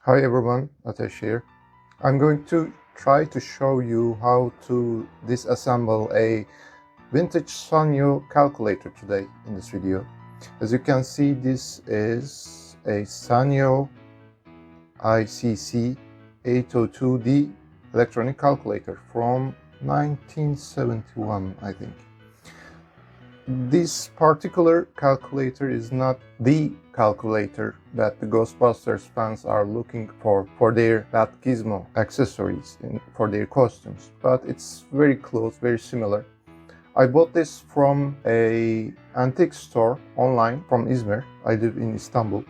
Hi everyone, Atesh here. I'm going to try to show you how to disassemble a vintage Sanyo calculator today in this video. As you can see, this is a Sanyo ICC 802D electronic calculator from 1971, I think. This particular calculator is not the calculator that the Ghostbusters fans are looking for their that gizmo accessories for their costumes, but it's very close, very similar. I bought this from a antique store online from Izmir. I live in Istanbul.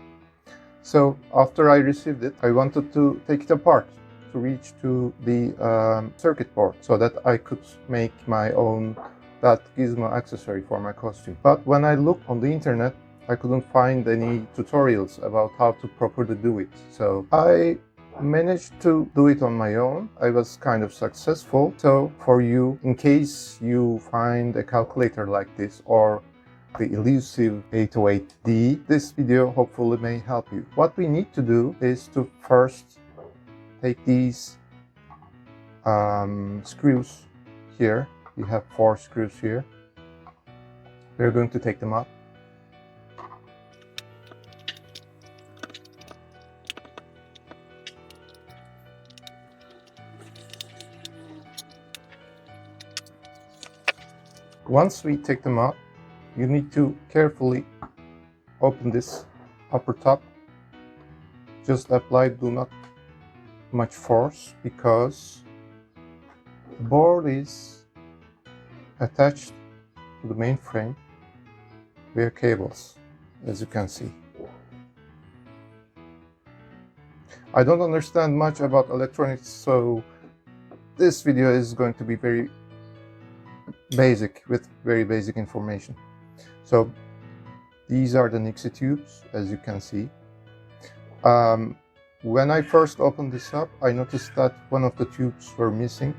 So after I received it, I wanted to take it apart to reach to the circuit board so that I could make my own that gizmo accessory for my costume. But when I looked on the internet, I couldn't find any tutorials about how to properly do it. So I managed to do it on my own. I was kind of successful. So for you, in case you find a calculator like this or the elusive 808D, this video hopefully may help you. What we need to do is to first take these screws here. We have 4 screws here. We're going to take them out. Once we take them out, you need to carefully open this upper top. Just apply, do not much force, because the board is attached to the main frame via cables, as you can see. I don't understand much about electronics, so this video is going to be very basic, with very basic information. So these are the Nixie tubes, as you can see. When I first opened this up, I noticed that one of the tubes were missing.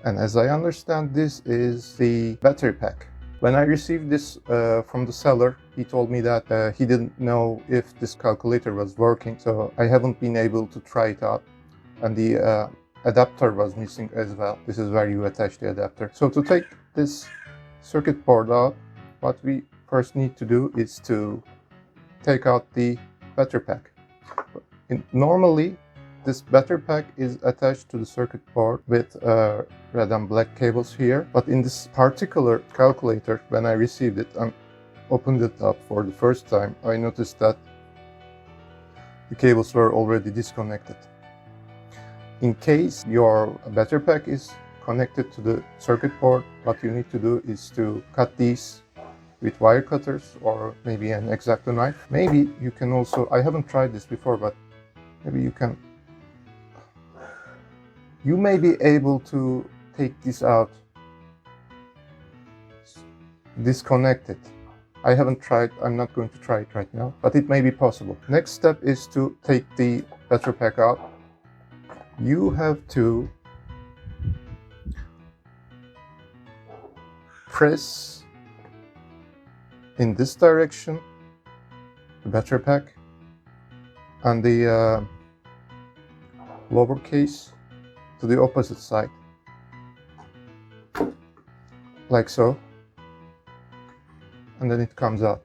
And as I understand, this is the battery pack. When I received this from the seller, he told me that he didn't know if this calculator was working, so I haven't been able to try it out. And the adapter was missing as well. This is where you attach the adapter. So to take this circuit board out, what we first need to do is to take out the battery pack. Normally, this battery pack is attached to the circuit board with red and black cables here, but in this particular calculator, when I received it and opened it up for the first time, I noticed that the cables were already disconnected. In case your battery pack is connected to the circuit board, what you need to do is to cut these with wire cutters or maybe an X-Acto knife. Maybe you can also, I haven't tried this before, but maybe you may be able to take this out, disconnect it. I haven't tried, I'm not going to try it right now, but it may be possible. Next step is to take the battery pack out. You have to press in this direction the battery pack, and the lower case to the opposite side, like so, and then it comes out.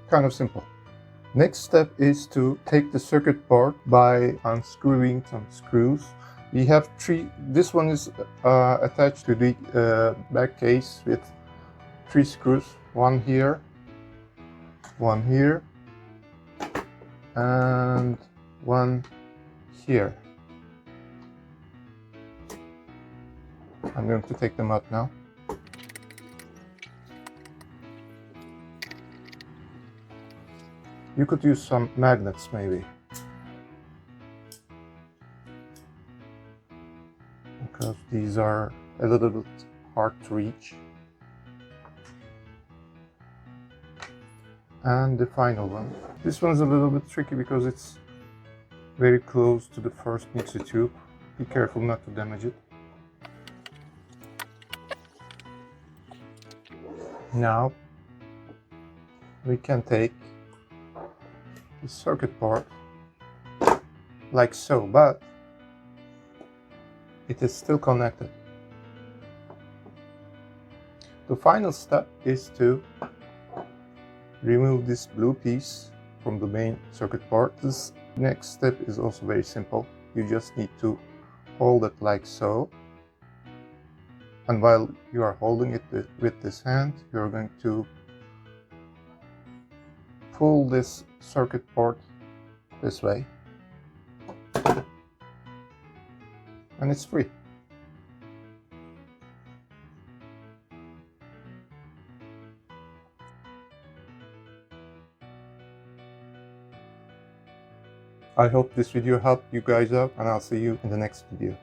Kind of simple. Next step is to take the circuit board by unscrewing some screws. We have 3, this one is attached to the back case with 3 screws, one here, and one here. I'm going to take them out now. You could use some magnets maybe, because these are a little bit hard to reach. And the final one. This one's a little bit tricky because it's very close to the first Nixie tube. Be careful not to damage it. Now we can take the circuit board like so, but it is still connected. The final step is to remove this blue piece from the main circuit board. This next step is also very simple. You just need to hold it like so, and while you are holding it with this hand, you're going to pull this circuit board this way, and it's free. I hope this video helped you guys out, and I'll see you in the next video.